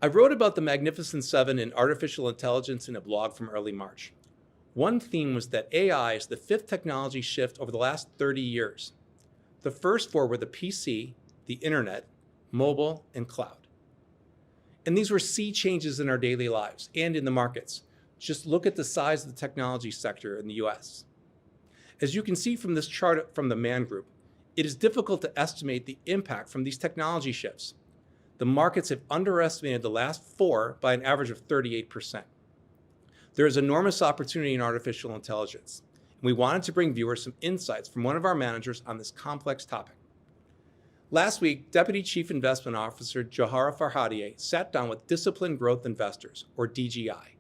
I wrote about the Magnificent Seven in artificial intelligence in a blog from early March. One theme was that AI is the fifth technology shift over the last 30 years. The first four were the PC, the internet, mobile, and cloud. And these were sea changes in our daily lives and in the markets. Just look at the size of the technology sector in the US. As you can see from this chart from the Man Group, it is difficult to estimate the impact from these technology shifts. The markets have underestimated the last four by an average of 38%. There is enormous opportunity in artificial intelligence, and we wanted to bring viewers some insights from one of our managers on this complex topic. Last week, Deputy Chief Investment Officer Johara Farhadieh sat down with Disciplined Growth Investors, or DGI,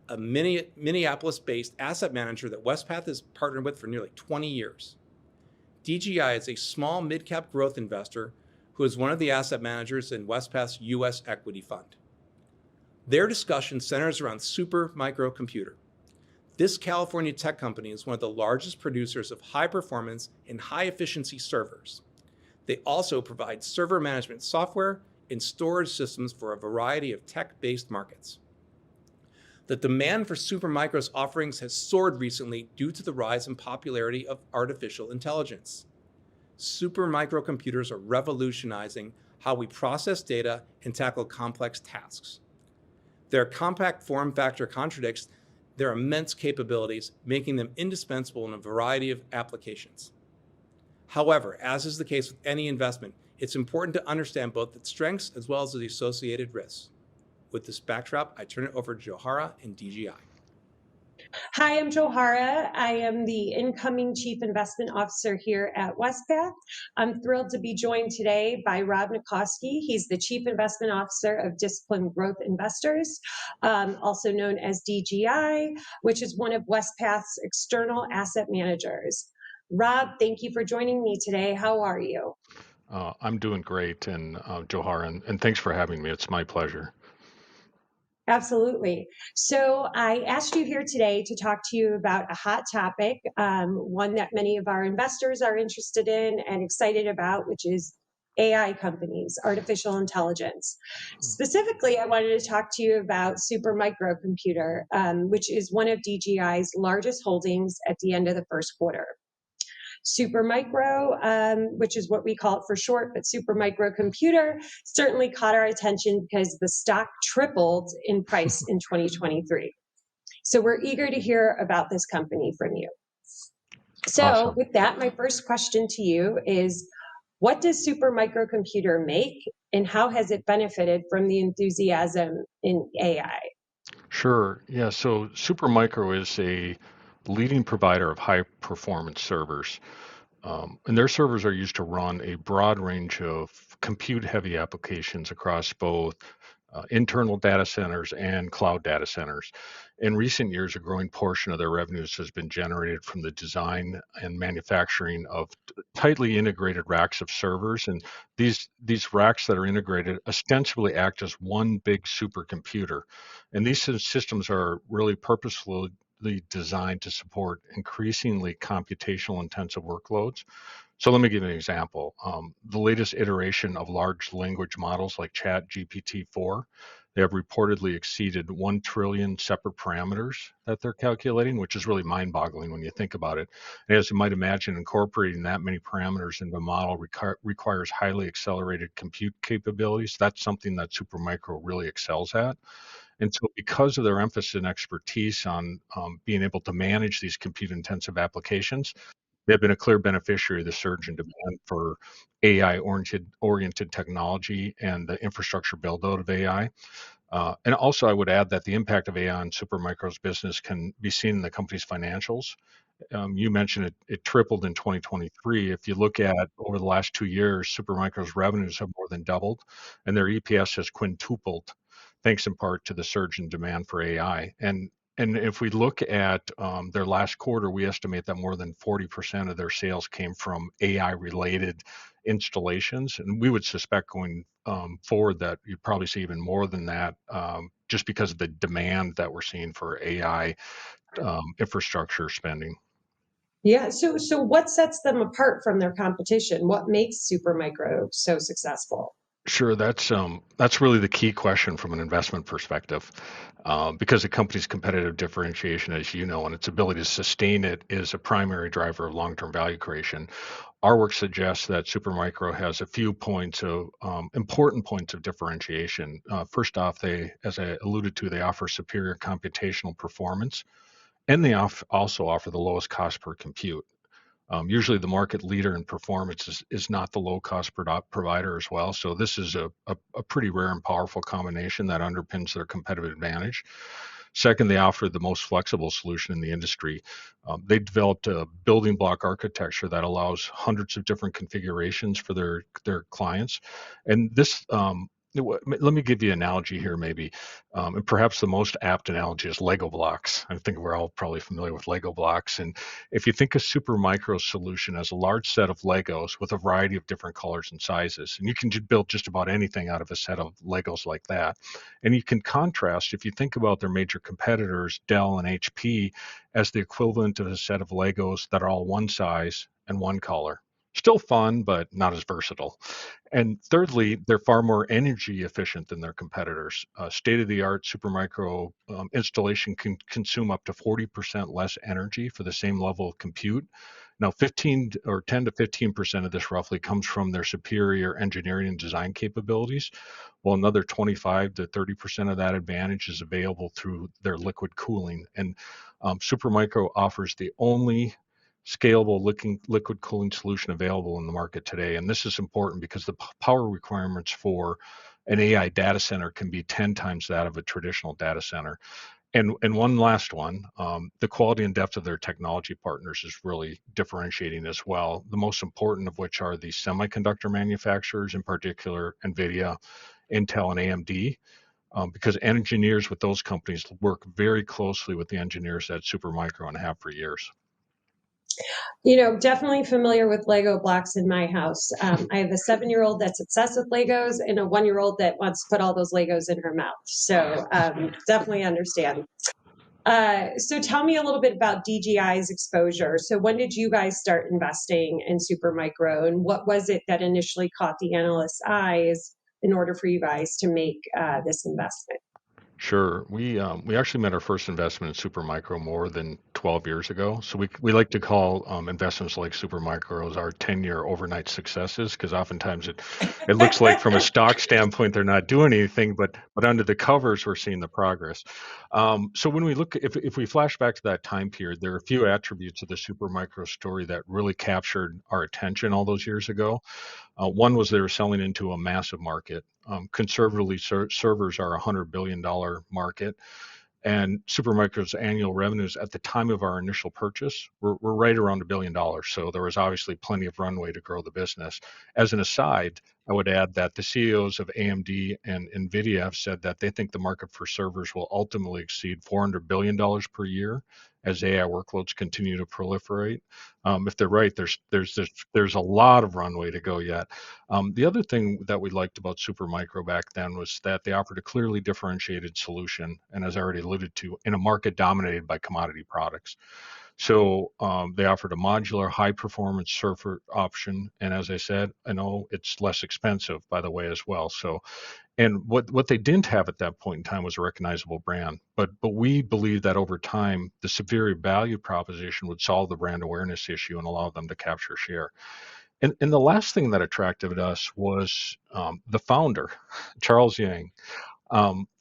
a Minneapolis-based asset manager that Wespath has partnered with for nearly 20 years. DGI is a small mid-cap growth investor who is one of the asset managers in Wespath's U.S. equity fund. Their discussion centers around Super Microcomputer. This California tech company is one of the largest producers of high-performance and high-efficiency servers. They also provide server management software and storage systems for a variety of tech-based markets. The demand for Supermicro's offerings has soared recently due to the rise in popularity of artificial intelligence. Supermicrocomputers are revolutionizing how we process data and tackle complex tasks. Their compact form factor contradicts their immense capabilities, making them indispensable in a variety of applications. However, as is the case with any investment, it's important to understand both its strengths as well as the associated risks. With this backdrop, I turn it over to Johara and DGI. Hi, I'm Johara. I am the incoming Chief Investment Officer here at Wespath. I'm thrilled to be joined today by Rob Nicoski. He's the Chief Investment Officer of Disciplined Growth Investors, also known as DGI, which is one of Wespath's external asset managers. Rob, thank you for joining me today. How are you? I'm doing great, and Johara, and thanks for having me. It's my pleasure. Absolutely. So I asked you here today to talk to you about a hot topic, one that many of our investors are interested in and excited about, which is AI companies, artificial intelligence. Specifically, I wanted to talk to you about Super Microcomputer, which is one of DGI's largest holdings at the end of the first quarter. Supermicro, which is what we call it for short, but Super Microcomputer certainly caught our attention because the stock tripled in price in 2023. So we're eager to hear about this company from you. So Awesome. With that, my first question to you is, what does Super Microcomputer make, and how has it benefited from the enthusiasm in AI? Sure. Yeah. So Supermicro is a leading provider of high performance servers. And their servers are used to run a broad range of compute heavy applications across both internal data centers and cloud data centers. In recent years, a growing portion of their revenues has been generated from the design and manufacturing of tightly integrated racks of servers. And these racks that are integrated ostensibly act as one big supercomputer. And these systems are really purposefully designed to support increasingly computational intensive workloads. So let me give you an example. The latest iteration of large language models like ChatGPT-4, they have reportedly exceeded 1 trillion separate parameters that they're calculating, which is really mind-boggling when you think about it. And as you might imagine, incorporating that many parameters into a model requires highly accelerated compute capabilities. That's something that Supermicro really excels at. And so because of their emphasis and expertise on being able to manage these compute-intensive applications, they've been a clear beneficiary of the surge in demand for AI-oriented technology and the infrastructure build-out of AI. And also, I would add that the impact of AI on Supermicro's business can be seen in the company's financials. You mentioned it tripled in 2023. If you look at over the last 2 years, Supermicro's revenues have more than doubled, and their EPS has quintupled, thanks in part to the surge in demand for AI. And if we look at their last quarter, we estimate that more than 40% of their sales came from AI-related installations. And we would suspect going forward that you'd probably see even more than that, just because of the demand that we're seeing for AI infrastructure spending. Yeah, so what sets them apart from their competition? What makes Supermicro so successful? Sure, that's really the key question from an investment perspective, because the company's competitive differentiation, as you know, and its ability to sustain it is a primary driver of long-term value creation. Our work suggests that Supermicro has a few points of important points of differentiation. First off, they, as I alluded to, they offer superior computational performance, and they also offer the lowest cost per compute. Usually, the market leader in performance is not the low-cost provider as well. So this is a pretty rare and powerful combination that underpins their competitive advantage. Second, they offer the most flexible solution in the industry. They developed a building block architecture that allows hundreds of different configurations for their clients, and this. Let me give you an analogy here, maybe, and perhaps the most apt analogy is Lego blocks. I think we're all probably familiar with Lego blocks, and if you think of Supermicro's solution as a large set of Legos with a variety of different colors and sizes, and you can build just about anything out of a set of Legos like that. And you can contrast, if you think about their major competitors, Dell and HP, as the equivalent of a set of Legos that are all one size and one color. Still fun, but not as versatile. And thirdly, they're far more energy efficient than their competitors. State-of-the-art Supermicro installation can consume up to 40% less energy for the same level of compute. Now, 15 or 10 to 15% of this roughly comes from their superior engineering and design capabilities, while another 25 to 30% of that advantage is available through their liquid cooling. And Supermicro offers the only scalable liquid cooling solution available in the market today. And this is important because the power requirements for an AI data center can be 10 times that of a traditional data center. And one last one, the quality and depth of their technology partners is really differentiating as well. The most important of which are the semiconductor manufacturers, in particular NVIDIA, Intel, and AMD, because engineers with those companies work very closely with the engineers at Supermicro and have for years. Definitely familiar with Lego blocks in my house. I have a 7-year-old that's obsessed with Legos and a 1-year-old that wants to put all those Legos in her mouth. So definitely understand. So tell me a little bit about DGI's exposure. So when did you guys start investing in Supermicro, and what was it that initially caught the analysts' eyes in order for you guys to make this investment? Sure. We actually made our first investment in Supermicro more than 12 years ago. So we like to call investments like Supermicro as our 10-year overnight successes, because oftentimes it looks like from a stock standpoint they're not doing anything, but under the covers we're seeing the progress. So when we look, if we flash back to that time period, there are a few attributes of the Supermicro story that really captured our attention all those years ago. One was they were selling into a massive market. Conservatively, servers are a $100 billion market, and Supermicro's annual revenues at the time of our initial purchase were right around $1 billion. So there was obviously plenty of runway to grow the business. As an aside, I would add that the CEOs of AMD and NVIDIA have said that they think the market for servers will ultimately exceed $400 billion per year as AI workloads continue to proliferate. If they're right, there's a lot of runway to go yet. The other thing that we liked about Supermicro back then was that they offered a clearly differentiated solution, and as I already alluded to, in a market dominated by commodity products. So they offered a modular, high-performance server option, and as I said, I know it's less expensive, by the way, as well. So, and what they didn't have at that point in time was a recognizable brand. But we believe that over time, the superior value proposition would solve the brand awareness issue and allow them to capture share. And the last thing that attracted us was the founder, Charles Yang.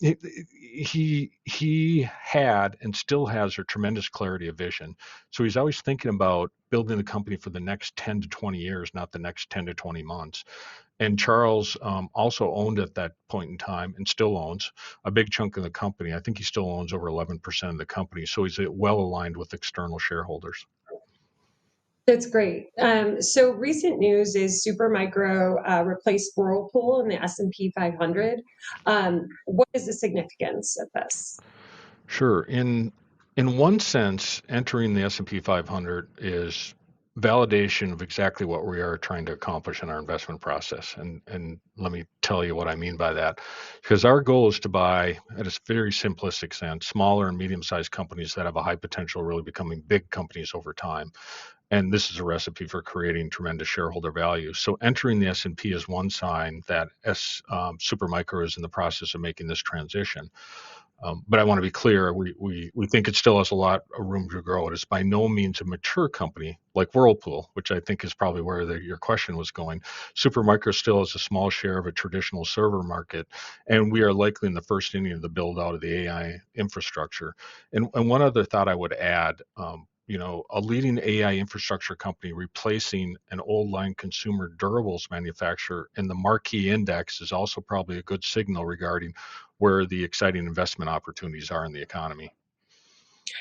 He had and still has a tremendous clarity of vision. So he's always thinking about building the company for the next 10 to 20 years, not the next 10 to 20 months. And Charles also owned at that point in time, and still owns, a big chunk of the company. I think he still owns over 11% of the company. So he's well aligned with external shareholders. That's great. So recent news is Supermicro replaced Whirlpool in the S&P 500. What is the significance of this? Sure. In one sense, entering the S&P 500 is validation of exactly what we are trying to accomplish in our investment process. And let me tell you what I mean by that. Because our goal is to buy, at a very simplistic sense, smaller and medium-sized companies that have a high potential of really becoming big companies over time. And this is a recipe for creating tremendous shareholder value. So entering the S&P is one sign that Supermicro is in the process of making this transition. But I want to be clear, we think it still has a lot of room to grow. It is by no means a mature company like Whirlpool, which I think is probably where your question was going. Supermicro still has a small share of a traditional server market, and we are likely in the first inning of the build out of the AI infrastructure. And one other thought I would add, a leading AI infrastructure company replacing an old line consumer durables manufacturer in the marquee index is also probably a good signal regarding where the exciting investment opportunities are in the economy.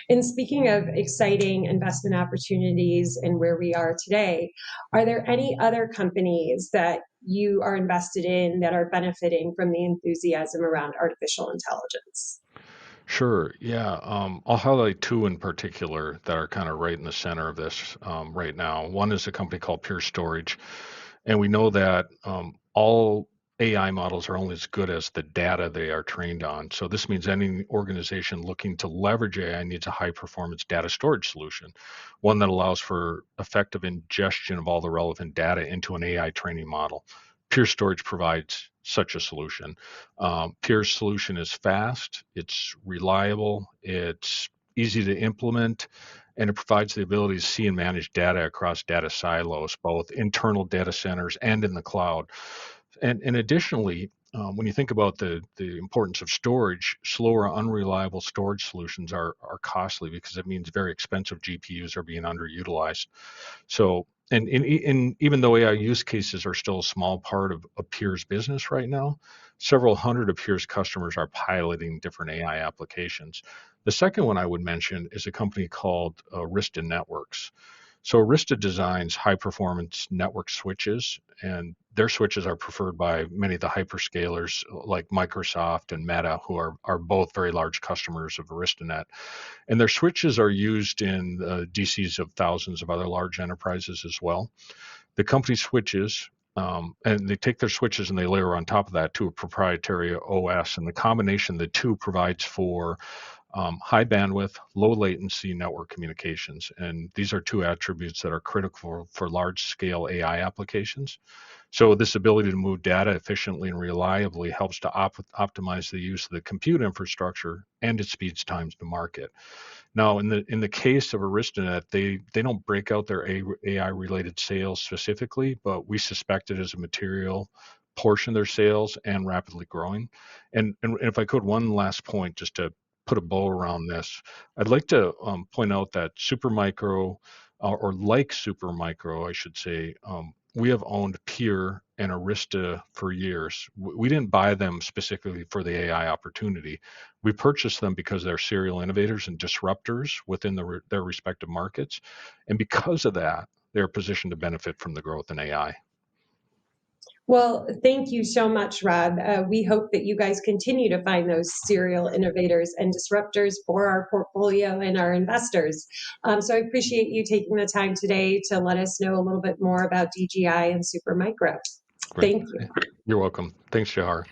And speaking of exciting investment opportunities and where we are today, are there any other companies that you are invested in that are benefiting from the enthusiasm around artificial intelligence? Sure. Yeah. I'll highlight two in particular that are kind of right in the center of this right now. One is a company called Pure Storage. And we know that all AI models are only as good as the data they are trained on. So this means any organization looking to leverage AI needs a high performance data storage solution, one that allows for effective ingestion of all the relevant data into an AI training model. Pure Storage provides such a solution. Pure's solution is fast, it's reliable, it's easy to implement, and it provides the ability to see and manage data across data silos, both internal data centers and in the cloud. And additionally, when you think about the importance of storage, slower, unreliable storage solutions are costly because it means very expensive GPUs are being underutilized. So, and even though AI use cases are still a small part of Pure's business right now, several hundred of Pure's customers are piloting different AI applications. The second one I would mention is a company called Arista Networks. So Arista designs high performance network switches, and their switches are preferred by many of the hyperscalers like Microsoft and Meta, who are both very large customers of AristaNet. And their switches are used in DCs of thousands of other large enterprises as well. The company switches, and they take their switches and they layer on top of that to a proprietary OS. And the combination of the two provides for high bandwidth, low latency network communications. And these are two attributes that are critical for large scale AI applications. So this ability to move data efficiently and reliably helps to optimize the use of the compute infrastructure, and it speeds times to market. Now, in the case of AristaNet, they don't break out their AI related sales specifically, but we suspect it as a material portion of their sales and rapidly growing. And if I could, one last point just to put a bow around this, I'd like to point out that Supermicro, or like Supermicro, I should say, we have owned Pure and Arista for years. We didn't buy them specifically for the AI opportunity. We purchased them because they're serial innovators and disruptors within their respective markets. And because of that, they're positioned to benefit from the growth in AI. Well, thank you so much, Rob. We hope that you guys continue to find those serial innovators and disruptors for our portfolio and our investors. So I appreciate you taking the time today to let us know a little bit more about DGI and Supermicro. Great. Thank you. You're welcome. Thanks, Johara.